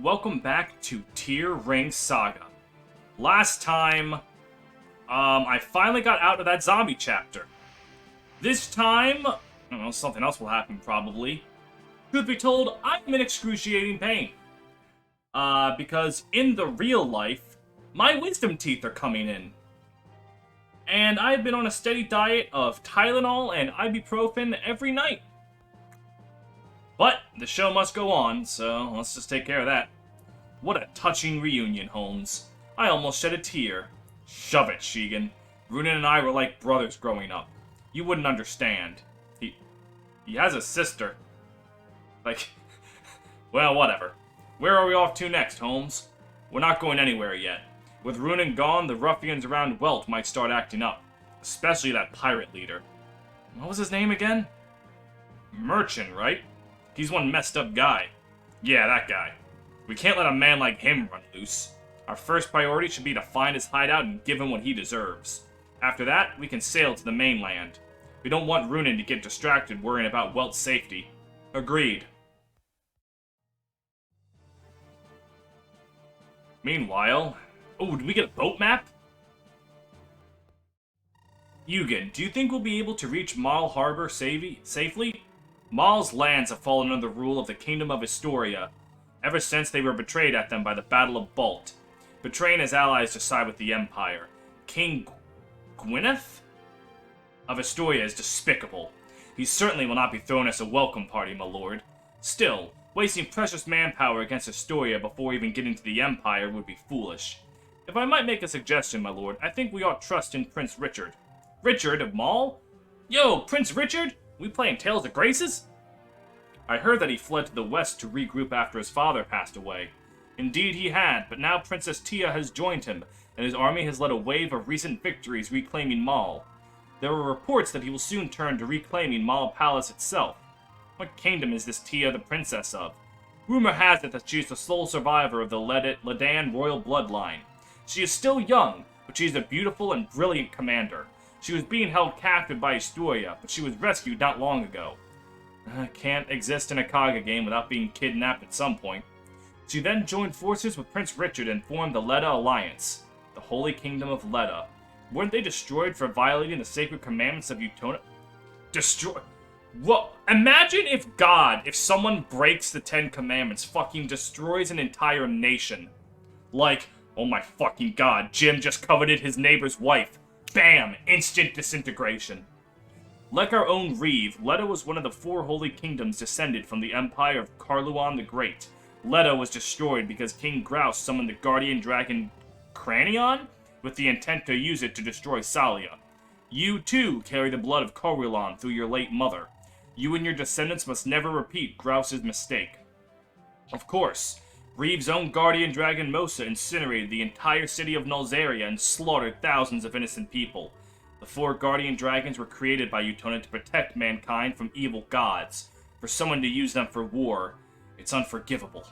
Welcome back to Tier Ring Saga. Last time, I finally got out of that zombie chapter. This time, I don't know, something else will happen probably. Truth be told, I'm in excruciating pain. Because in the real life, my wisdom teeth are coming in. And I've been on a steady diet of Tylenol and ibuprofen every night. But the show must go on, so let's just take care of that. What a touching reunion, Holmes. I almost shed a tear. Shove it, Sheegan. Runin and I were like brothers growing up. You wouldn't understand. He has a sister. Like, well, whatever. Where are we off to next, Holmes? We're not going anywhere yet. With Runin gone, the ruffians around Welt might start acting up. Especially that pirate leader. What was his name again? Merchant, right? He's one messed up guy. Yeah, that guy. We can't let a man like him run loose. Our first priority should be to find his hideout and give him what he deserves. After that, we can sail to the mainland. We don't want Runin to get distracted worrying about Welt's safety. Agreed. Meanwhile... Oh, did we get a boat map? Eugen, do you think we'll be able to reach Mal Harbor safely? Mal's lands have fallen under the rule of the Kingdom of Historia, ever since they were betrayed at them by the Battle of Balt, betraying his allies to side with the Empire. King Gwyneth of Historia is despicable. He certainly will not be thrown as a welcome party, my lord. Still, wasting precious manpower against Historia before even getting to the Empire would be foolish. If I might make a suggestion, my lord, I think we ought trust in Prince Richard. Richard of Mal? Yo, Prince Richard? We playing Tales of Graces? I heard that he fled to the west to regroup after his father passed away. Indeed he had, but now Princess Tia has joined him, and his army has led a wave of recent victories reclaiming Mal. There are reports that he will soon turn to reclaiming Mal Palace itself. What kingdom is this Tia the princess of? Rumor has it that she is the sole survivor of the Ledan royal bloodline. She is still young, but she is a beautiful and brilliant commander. She was being held captive by Historia, but she was rescued not long ago. Can't exist in a Kaga game without being kidnapped at some point. She then joined forces with Prince Richard and formed the Leda Alliance, the Holy Kingdom of Leda. Weren't they destroyed for violating the sacred commandments of Utona? Destroy? What? Imagine if someone breaks the Ten Commandments, fucking destroys an entire nation. Like, oh my fucking god, Jim just coveted his neighbor's wife. Bam! Instant disintegration. Like our own Reeve, Leda was one of the four holy kingdoms descended from the empire of Carluon the Great. Leda was destroyed because King Grouse summoned the guardian dragon Cranion with the intent to use it to destroy Salia. You, too, carry the blood of Carluon through your late mother. You and your descendants must never repeat Grouse's mistake. Of course, Reeve's own guardian dragon Mosa incinerated the entire city of Nulzaria and slaughtered thousands of innocent people. The four guardian dragons were created by Utona to protect mankind from evil gods. For someone to use them for war, it's unforgivable.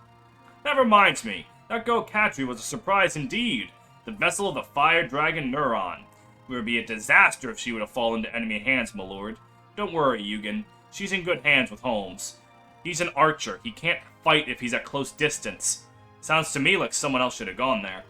That reminds me, that girl Katri was a surprise indeed. The vessel of the fire dragon Neuron. It would be a disaster if she would have fallen into enemy hands, my lord. Don't worry, Eugen. She's in good hands with Holmes. He's an archer. He can't fight if he's at close distance. Sounds to me like someone else should have gone there.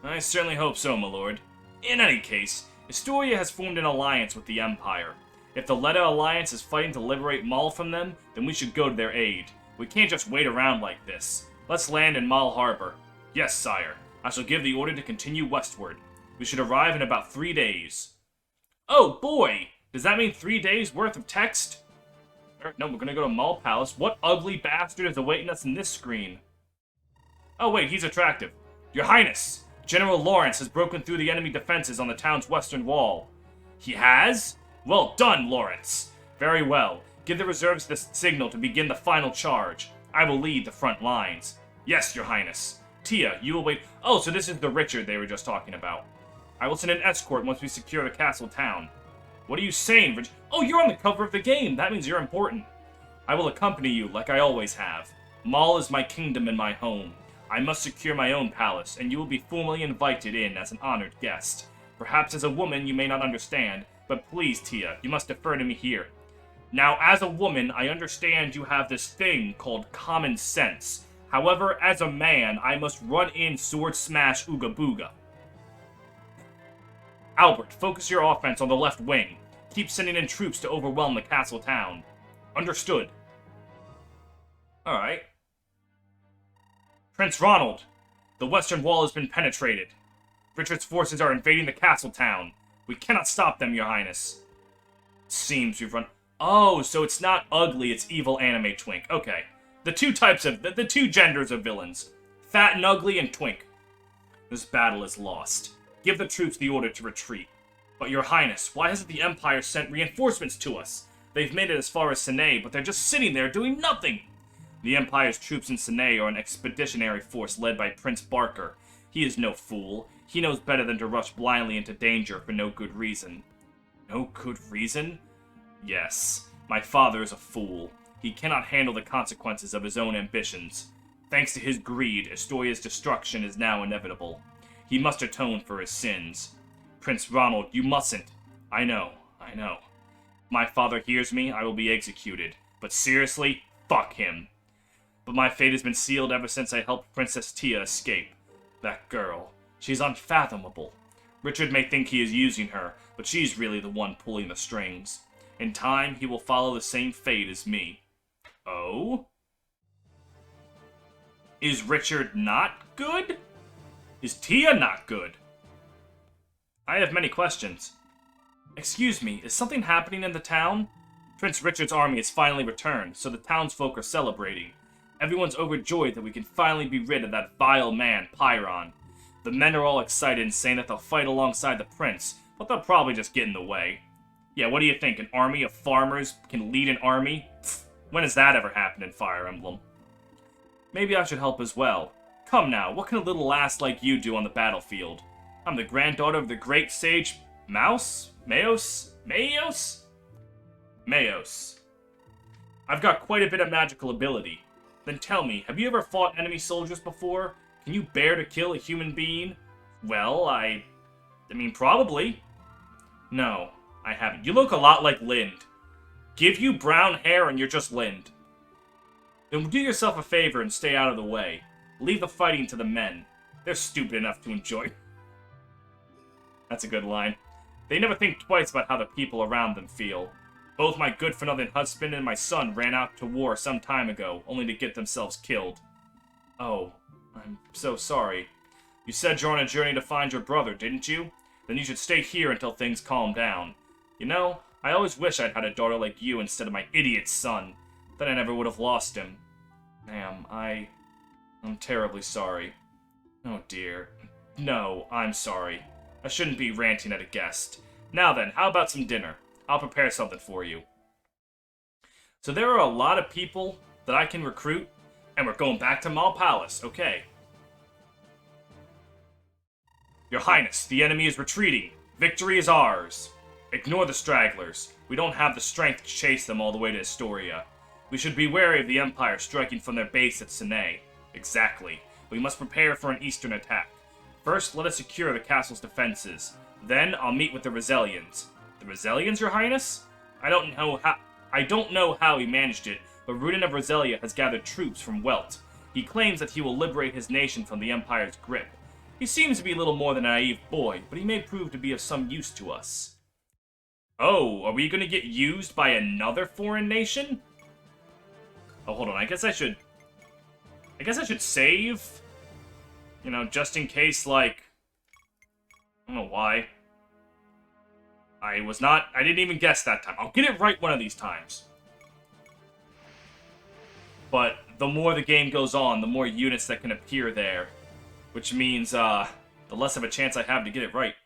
I certainly hope so, my lord. In any case, Historia has formed an alliance with the Empire. If the Leda Alliance is fighting to liberate Mal from them, then we should go to their aid. We can't just wait around like this. Let's land in Mal Harbor. Yes, sire. I shall give the order to continue westward. We should arrive in about 3 days. Oh boy! Does that mean 3 days worth of text? No, we're gonna go to Mal Palace. What ugly bastard is awaiting us in this screen? Oh wait, he's attractive. Your Highness! General Lawrence has broken through the enemy defenses on the town's western wall. He has? Well done, Lawrence! Very well. Give the reserves the signal to begin the final charge. I will lead the front lines. Yes, Your Highness. Tia, you will wait. Oh, so this is the Richard they were just talking about. I will send an escort once we secure the castle town. What are you saying, Rich? Oh, you're on the cover of the game. That means you're important. I will accompany you, like I always have. Mal is my kingdom and my home. I must secure my own palace, and you will be formally invited in as an honored guest. Perhaps as a woman you may not understand, but please, Tia, you must defer to me here. Now, as a woman, I understand you have this thing called common sense. However, as a man, I must run in sword smash Ooga Booga. Albert, focus your offense on the left wing. Keep sending in troops to overwhelm the castle town. Understood. Alright. Prince Ronald, the western wall has been penetrated. Richard's forces are invading the castle town. We cannot stop them, your highness. Seems we've run... Oh, so it's not ugly, it's evil anime twink. Okay. The two types of... The two genders of villains. Fat and ugly and twink. This battle is lost. Give the troops the order to retreat. But your highness, why hasn't the Empire sent reinforcements to us? They've made it as far as Sine, but they're just sitting there doing nothing. The Empire's troops in Sine are an expeditionary force led by Prince Barker. He is no fool. He knows better than to rush blindly into danger for no good reason. No good reason? Yes. My father is a fool. He cannot handle the consequences of his own ambitions. Thanks to his greed, Astoria's destruction is now inevitable. He must atone for his sins. Prince Ronald, you mustn't. I know. If my father hears me, I will be executed. But seriously, fuck him. But my fate has been sealed ever since I helped Princess Tia escape. That girl. She's unfathomable. Richard may think he is using her, but she's really the one pulling the strings. In time, he will follow the same fate as me. Oh? Is Richard not good? Is Tia not good? I have many questions. Excuse me, is something happening in the town? Prince Richard's army has finally returned, so the townsfolk are celebrating. Everyone's overjoyed that we can finally be rid of that vile man, Pyron. The men are all excited and saying that they'll fight alongside the prince, but they'll probably just get in the way. Yeah, what do you think? An army of farmers can lead an army? Pfft, when has that ever happened in Fire Emblem? Maybe I should help as well. Come now, what can a little lass like you do on the battlefield? I'm the granddaughter of the great sage Mouse? Mayos? I've got quite a bit of magical ability. Then tell me, have you ever fought enemy soldiers before? Can you bear to kill a human being? Well, I mean, probably. No, I haven't. You look a lot like Linde. Give you brown hair and you're just Linde. Then do yourself a favor and stay out of the way. Leave the fighting to the men. They're stupid enough to enjoy. That's a good line. They never think twice about how the people around them feel. Both my good-for-nothing husband and my son ran out to war some time ago, only to get themselves killed. Oh, I'm so sorry. You said you're on a journey to find your brother, didn't you? Then you should stay here until things calm down. You know, I always wish I'd had a daughter like you instead of my idiot son. Then I never would have lost him. Ma'am, I'm terribly sorry. Oh dear. No, I'm sorry. I shouldn't be ranting at a guest. Now then, how about some dinner? I'll prepare something for you. So there are a lot of people that I can recruit, and we're going back to Mal Palace. Okay. Your Highness, the enemy is retreating. Victory is ours. Ignore the stragglers. We don't have the strength to chase them all the way to Astoria. We should be wary of the Empire striking from their base at Sine. Exactly. We must prepare for an eastern attack. First, let us secure the castle's defenses. Then, I'll meet with the Rosellians. The Rosellians, your highness? I don't know how he managed it, but Rudin of Rosellia has gathered troops from Welt. He claims that he will liberate his nation from the Empire's grip. He seems to be little more than a naive boy, but he may prove to be of some use to us. Oh, are we gonna get used by another foreign nation? Oh, hold on, I guess I should save? You know, just in case, like... I don't know why. I didn't even guess that time. I'll get it right one of these times. But the more the game goes on, the more units that can appear there. Which means, the less of a chance I have to get it right.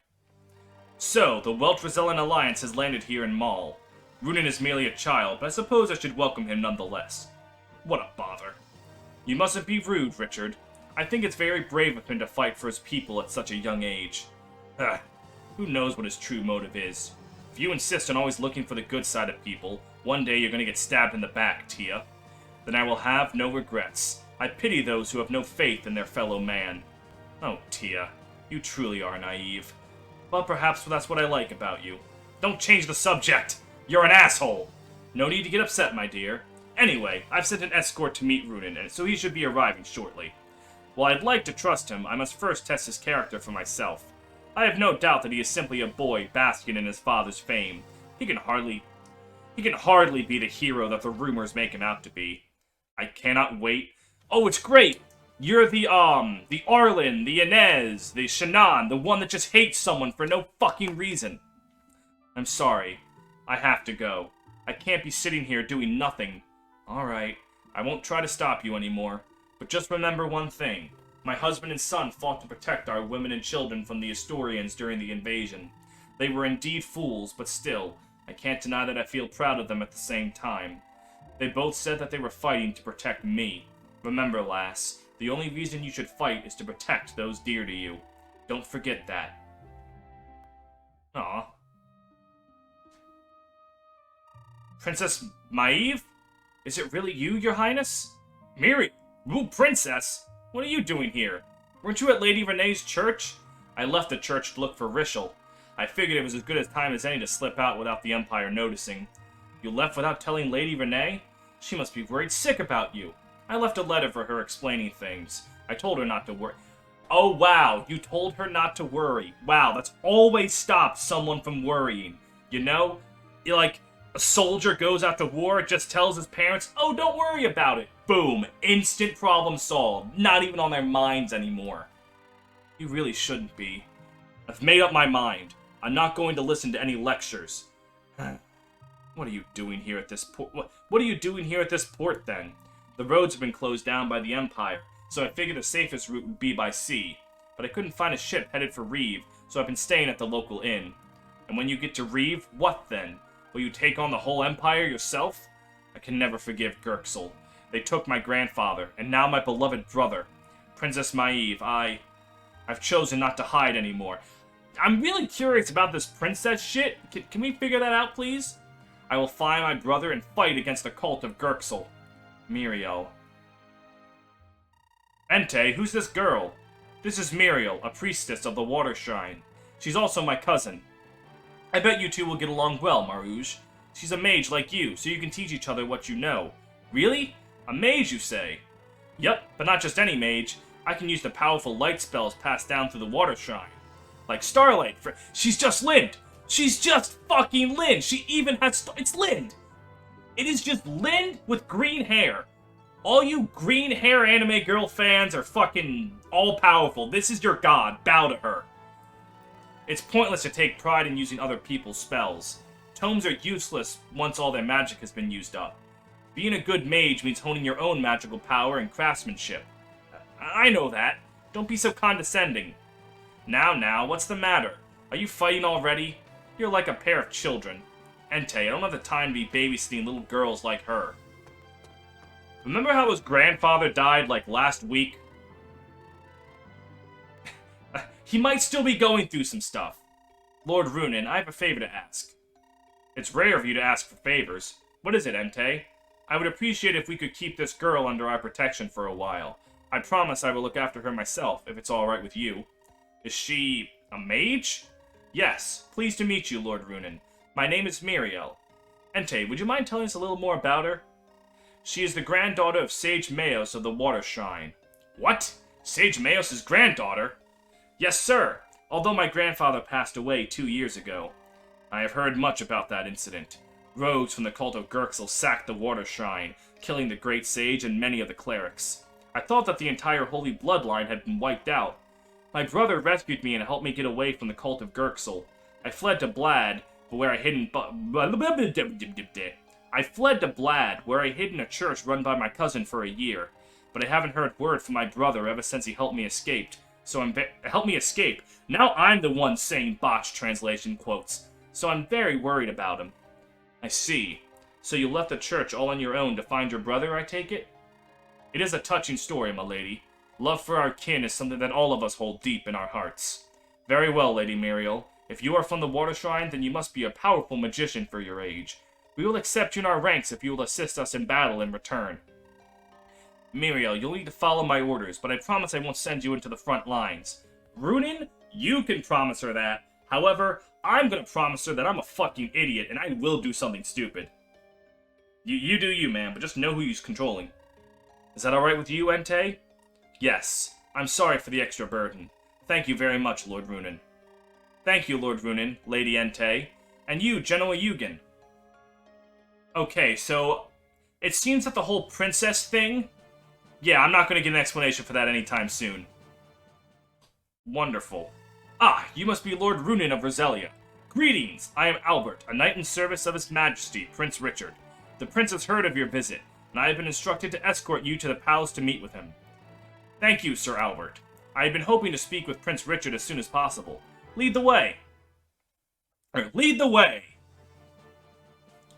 So, the Welsh-Rosellan alliance has landed here in Maul. Runin is merely a child, but I suppose I should welcome him nonetheless. What a bother. You mustn't be rude, Richard. I think it's very brave of him to fight for his people at such a young age. Who knows what his true motive is? If you insist on always looking for the good side of people, one day you're gonna get stabbed in the back, Tia. Then I will have no regrets. I pity those who have no faith in their fellow man. Oh, Tia, you truly are naive. But perhaps that's what I like about you. Don't change the subject! You're an asshole! No need to get upset, my dear. Anyway, I've sent an escort to meet Runin, and so he should be arriving shortly. While I'd like to trust him, I must first test his character for myself. I have no doubt that he is simply a boy basking in his father's fame. He can hardly be the hero that the rumors make him out to be. I cannot wait. Oh, it's great! You're the Arlen, the Inez, the Shannon, the one that just hates someone for no fucking reason. I'm sorry. I have to go. I can't be sitting here doing nothing. Alright, I won't try to stop you anymore. But just remember one thing. My husband and son fought to protect our women and children from the Astorians during the invasion. They were indeed fools, but still, I can't deny that I feel proud of them at the same time. They both said that they were fighting to protect me. Remember, lass, the only reason you should fight is to protect those dear to you. Don't forget that. Aw. Princess Maeve? Is it really you, your highness? Miri! Ooh, princess! What are you doing here? Weren't you at Lady Renee's church? I left the church to look for Rishel. I figured it was as good a time as any to slip out without the Empire noticing. You left without telling Lady Renee? She must be worried sick about you. I left a letter for her explaining things. I told her not to worry. Oh, wow, you told her not to worry. Wow, that's always stopped someone from worrying. You know? Like, a soldier goes out to war, just tells his parents, oh, don't worry about it. Boom. Instant problem solved. Not even on their minds anymore. You really shouldn't be. I've made up my mind. I'm not going to listen to any lectures. What are you doing here at this port? What are you doing here at this port, then? The roads have been closed down by the Empire, so I figured the safest route would be by sea. But I couldn't find a ship headed for Reeve, so I've been staying at the local inn. And when you get to Reeve, what then? Will you take on the whole Empire yourself? I can never forgive Gerxel. They took my grandfather, and now my beloved brother. Princess Maeve, I've chosen not to hide anymore. I'm really curious about this princess shit. Can we figure that out, please? I will find my brother and fight against the cult of Gerxel. Muriel. Entei, who's this girl? This is Muriel, a priestess of the Water Shrine. She's also my cousin. I bet you two will get along well, Marouge. She's a mage like you, so you can teach each other what you know. Really? A mage, you say? Yup, but not just any mage. I can use the powerful light spells passed down through the Water Shrine. Like Starlight. She's just Linde! She's just fucking Linde! She even has... It's Linde! It is just Linde with green hair. All you green hair anime girl fans are fucking all-powerful. This is your god. Bow to her. It's pointless to take pride in using other people's spells. Tomes are useless once all their magic has been used up. Being a good mage means honing your own magical power and craftsmanship. I know that. Don't be so condescending. Now, what's the matter? Are you fighting already? You're like a pair of children. Entei, I don't have the time to be babysitting little girls like her. Remember how his grandfather died, like, last week? He might still be going through some stuff. Lord Runin, I have a favor to ask. It's rare of you to ask for favors. What is it, Entei? I would appreciate if we could keep this girl under our protection for a while. I promise I will look after her myself, if it's alright with you. Is she... a mage? Yes. Pleased to meet you, Lord Runin. My name is Muriel. Entei, would you mind telling us a little more about her? She is the granddaughter of Sage Mayos of the Water Shrine. What? Sage Mayos' granddaughter? Yes, sir. Although my grandfather passed away 2 years ago. I have heard much about that incident. Rogues from the cult of Gerxel sacked the Water Shrine, killing the Great Sage and many of the clerics. I thought that the entire holy bloodline had been wiped out. My brother rescued me and helped me get away from the cult of Gerxel. I fled to Blad, where I hid in a church run by my cousin for a year, but I haven't heard word from my brother ever since he helped me escape. Now I'm the one saying botched translation quotes, so I'm very worried about him. I see. So you left the church all on your own to find your brother, I take it? It is a touching story, my lady. Love for our kin is something that all of us hold deep in our hearts. Very well, Lady Muriel. If you are from the Water Shrine, then you must be a powerful magician for your age. We will accept you in our ranks if you will assist us in battle in return. Muriel, you'll need to follow my orders, but I promise I won't send you into the front lines. Runin, you can promise her that. However, I'm gonna promise her that I'm a fucking idiot and I will do something stupid. You do you, man, but just know who you're controlling. Is that alright with you, Entei? Yes. I'm sorry for the extra burden. Thank you very much, Lord Runen. Thank you, Lord Runen, Lady Entei. And you, General Yugen. Okay, so... It seems that the whole princess thing... Yeah, I'm not going to get an explanation for that anytime soon. Wonderful. Ah, you must be Lord Runen of Roselia. Greetings! I am Albert, a knight in service of His Majesty, Prince Richard. The prince has heard of your visit, and I have been instructed to escort you to the palace to meet with him. Thank you, Sir Albert. I had been hoping to speak with Prince Richard as soon as possible. Lead the way! Lead the way!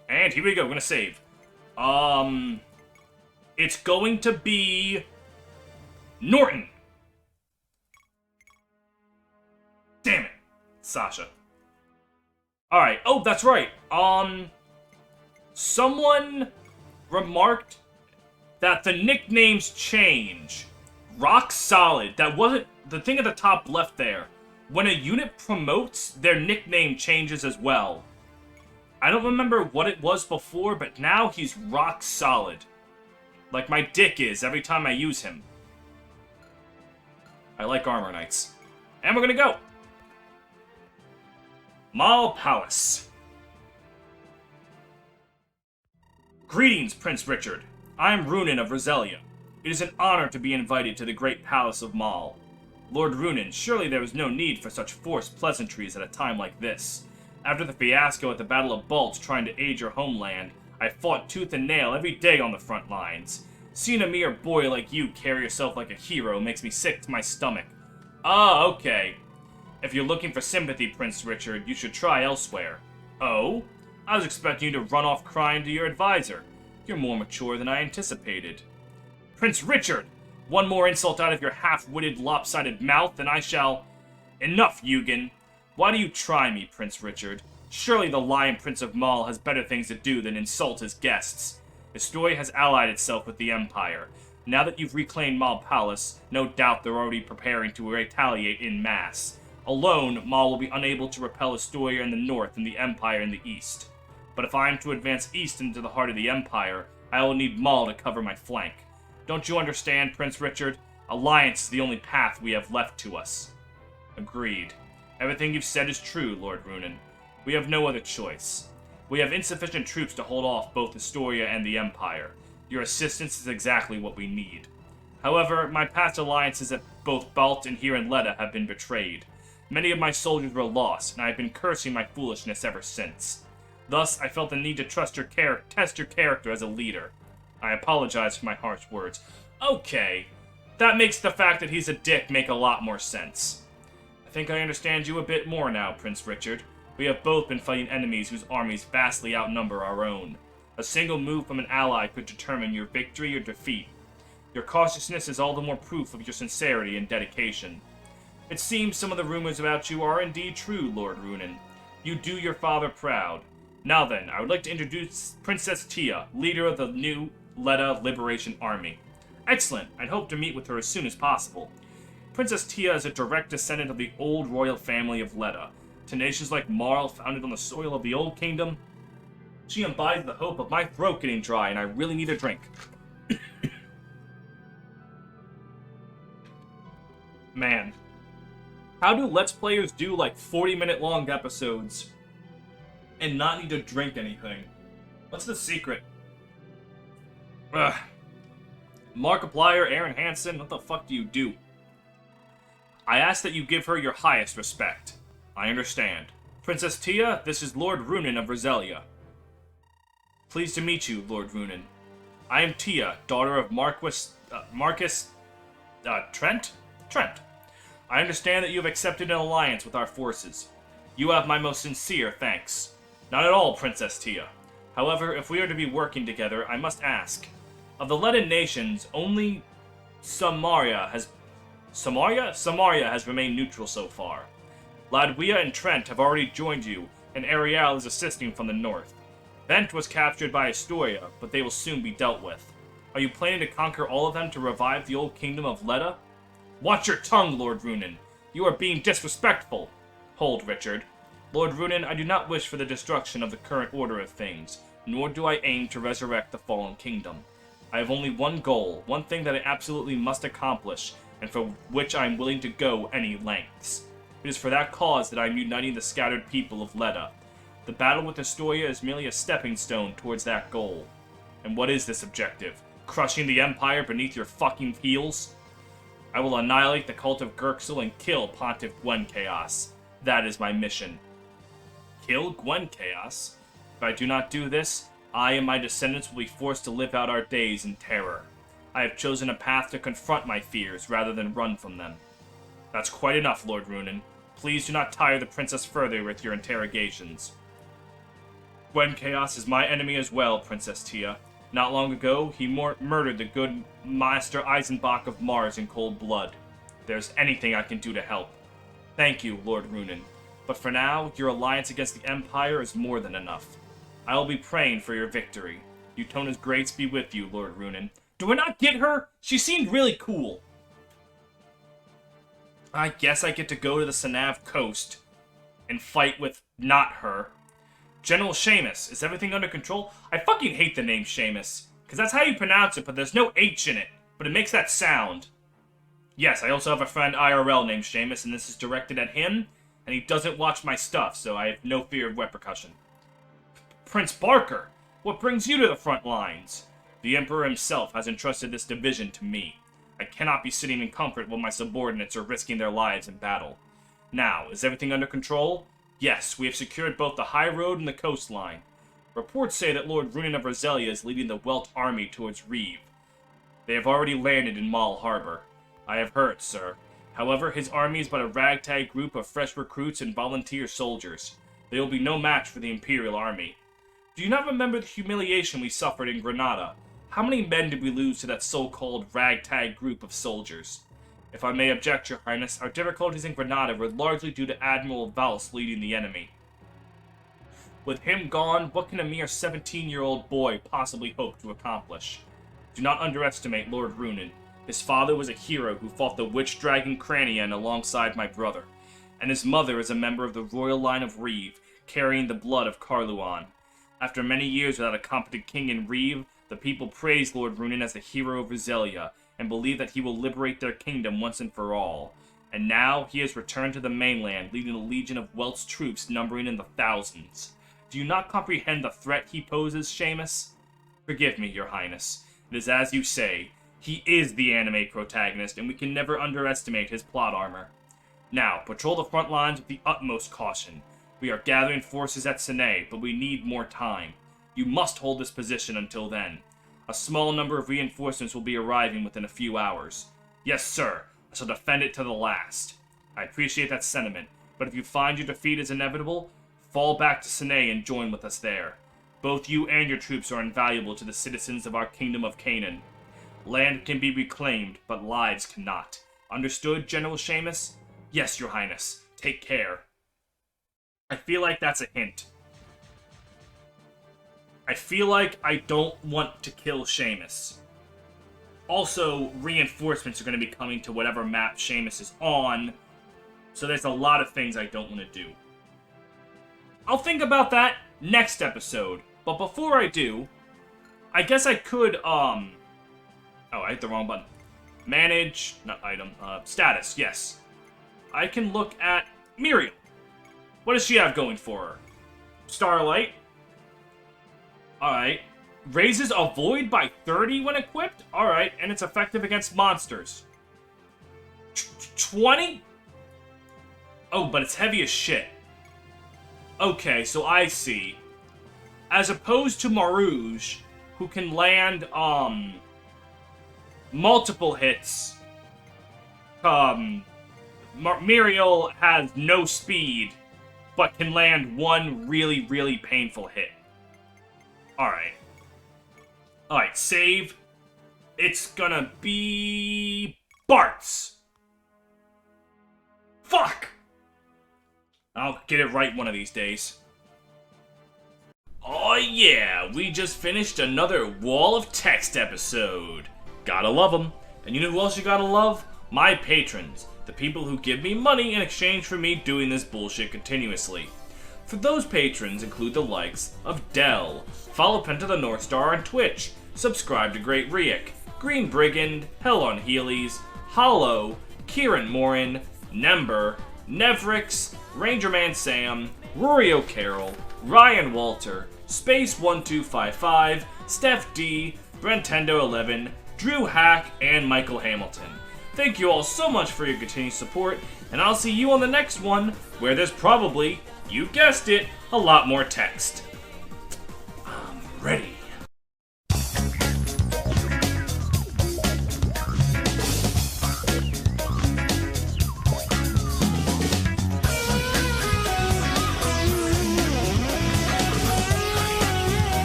And here we go, we're gonna save. It's going to be... Norton! Damn it. Sasha. Alright, oh, that's right. Someone remarked that the nicknames change. Rock Solid. That wasn't... The thing at the top left there. When a unit promotes, their nickname changes as well. I don't remember what it was before, but now he's Rock Solid. Like my dick is every time I use him. I like Armor Knights. And we're gonna go! Mal Palace. Greetings, Prince Richard. I am Runen of Roselia. It is an honor to be invited to the great palace of Mal. Lord Runen, surely there is no need for such forced pleasantries at a time like this. After the fiasco at the Battle of Balt trying to aid your homeland, I fought tooth and nail every day on the front lines. Seeing a mere boy like you carry yourself like a hero makes me sick to my stomach. Ah, okay. If you're looking for sympathy, Prince Richard, you should try elsewhere. Oh? I was expecting you to run off crying to your advisor. You're more mature than I anticipated. Prince Richard! One more insult out of your half-witted, lopsided mouth, and I shall... Enough, Yugen. Why do you try me, Prince Richard? Surely the Lion Prince of Mal has better things to do than insult his guests. Historia has allied itself with the Empire. Now that you've reclaimed Mal Palace, no doubt they're already preparing to retaliate in mass. Alone, Mal will be unable to repel Historia in the north and the Empire in the east. But if I am to advance east into the heart of the Empire, I will need Mal to cover my flank. Don't you understand, Prince Richard? Alliance is the only path we have left to us. Agreed. Everything you've said is true, Lord Runen. We have no other choice. We have insufficient troops to hold off both Historia and the Empire. Your assistance is exactly what we need. However, my past alliances at both Balt and here in Leda have been betrayed. Many of my soldiers were lost, and I have been cursing my foolishness ever since. Thus, I felt the need to test your character as a leader. I apologize for my harsh words. Okay, that makes the fact that he's a dick make a lot more sense. I think I understand you a bit more now, Prince Richard. We have both been fighting enemies whose armies vastly outnumber our own. A single move from an ally could determine your victory or defeat. Your cautiousness is all the more proof of your sincerity and dedication. It seems some of the rumors about you are indeed true, Lord Runen. You do your father proud. Now then, I would like to introduce Princess Tia, leader of the new Leda Liberation Army. Excellent! I'd hope to meet with her as soon as possible. Princess Tia is a direct descendant of the old royal family of Leda. To nations like Marl, founded on the soil of the Old Kingdom, she embodies the hope of my throat getting dry, and I really need a drink. Man. How do Let's Players do, like, 40-minute long episodes and not need to drink anything? What's the secret? Ugh. Markiplier, Aaron Hansen, what the fuck do you do? I ask that you give her your highest respect. I understand. Princess Tia, this is Lord Runen of Roselia. Pleased to meet you, Lord Runen. I am Tia, daughter of Marcus Trent? Trent. I understand that you have accepted an alliance with our forces. You have my most sincere thanks. Not at all, Princess Tia. However, if we are to be working together, I must ask. Of the Ledan nations, only Samaria has remained neutral so far. Ladwia and Trent have already joined you, and Ariel is assisting from the north. Vent was captured by Historia, but they will soon be dealt with. Are you planning to conquer all of them to revive the old kingdom of Leda? Watch your tongue, Lord Runen. You are being disrespectful. Hold, Richard. Lord Runen, I do not wish for the destruction of the current order of things. nor do I aim to resurrect the fallen kingdom. I have only one goal, one thing that I absolutely must accomplish, and for which I am willing to go any lengths. It is for that cause that I am uniting the scattered people of Linde. The battle with Historia is merely a stepping stone towards that goal. And what is this objective? Crushing the Empire beneath your fucking heels? I will annihilate the cult of Gerxel and kill Pontiff Gwen Chaos. That is my mission. Kill Gwen Chaos? If I do not do this, I and my descendants will be forced to live out our days in terror. I have chosen a path to confront my fears rather than run from them. That's quite enough, Lord Runen. Please do not tire the princess further with your interrogations. Gwen Chaos is my enemy as well, Princess Tia. Not long ago, he murdered the good Master Eisenbach of Mars in cold blood. If there's anything I can do to help. Thank you, Lord Runen. But for now, your alliance against the Empire is more than enough. I will be praying for your victory. Utona's grace be with you, Lord Runen. Do I not get her? She seemed really cool. I guess I get to go to the Sanav coast and fight with not her. General Seamus, is everything under control? I fucking hate the name Seamus, because that's how you pronounce it, but there's no H in it, but it makes that sound. Yes, I also have a friend IRL named Seamus, and this is directed at him, and he doesn't watch my stuff, so I have no fear of repercussion. Prince Barker, what brings you to the front lines? The Emperor himself has entrusted this division to me. I cannot be sitting in comfort while my subordinates are risking their lives in battle. Now, is everything under control? Yes, we have secured both the high road and the coastline. Reports say that Lord Runen of Roselia is leading the Welt army towards Reeve. They have already landed in Mal Harbor. I have heard, sir. However, his army is but a ragtag group of fresh recruits and volunteer soldiers. They will be no match for the Imperial army. Do you not remember the humiliation we suffered in Granada? How many men did we lose to that so-called ragtag group of soldiers? If I may object, Your Highness, our difficulties in Granada were largely due to Admiral Valls leading the enemy. With him gone, what can a mere 17-year-old boy possibly hope to accomplish? Do not underestimate Lord Runen. His father was a hero who fought the witch-dragon Cranian alongside my brother, and his mother is a member of the royal line of Reeve, carrying the blood of Carluan. After many years without a competent king in Reeve, the people praise Lord Runen as the hero of Roselia, and believe that he will liberate their kingdom once and for all. And now, he has returned to the mainland, leading a legion of Welt's troops numbering in the thousands. Do you not comprehend the threat he poses, Seamus? Forgive me, Your Highness. It is as you say. He is the anime protagonist, and we can never underestimate his plot armor. Now, patrol the front lines with the utmost caution. We are gathering forces at Sine, but we need more time. You must hold this position until then. A small number of reinforcements will be arriving within a few hours. Yes, sir. I shall defend it to the last. I appreciate that sentiment, but if you find your defeat is inevitable, fall back to Sine and join with us there. Both you and your troops are invaluable to the citizens of our kingdom of Canaan. Land can be reclaimed, but lives cannot. Understood, General Seamus? Yes, Your Highness. Take care. I feel like that's a hint. I feel like I don't want to kill Seamus. Also, reinforcements are going to be coming to whatever map Seamus is on, so there's a lot of things I don't want to do. I'll think about that next episode, but before I do, I guess I could, Oh, I hit the wrong button. Manage, not item, status, yes. I can look at Miriel. What does she have going for her? Starlight. Alright. Raises Avoid by 30 when equipped? Alright, and it's effective against monsters. 20? Oh, but it's heavy as shit. Okay, so I see. As opposed to Marouge, who can land, multiple hits. Miriel has no speed, but can land one really, really painful hit. Alright. Alright, save. It's gonna be... Bart's. Fuck! I'll get it right one of these days. Oh yeah, we just finished another Wall of Text episode. Gotta love them. And you know who else you gotta love? My patrons. The people who give me money in exchange for me doing this bullshit continuously. For those patrons include the likes of Dell, follow Penta the North Star on Twitch, subscribe to Great Riek, Green Brigand, Hell on Heelys, Hollow, Kieran Morin, Nember, Nevrix, Rangerman Sam, Rory O'Carroll, Ryan Walter, Space1255, Steph D, Brentendo11, Drew Hack, and Michael Hamilton. Thank you all so much for your continued support, and I'll see you on the next one, where there's probably, you guessed it, a lot more text. I'm ready.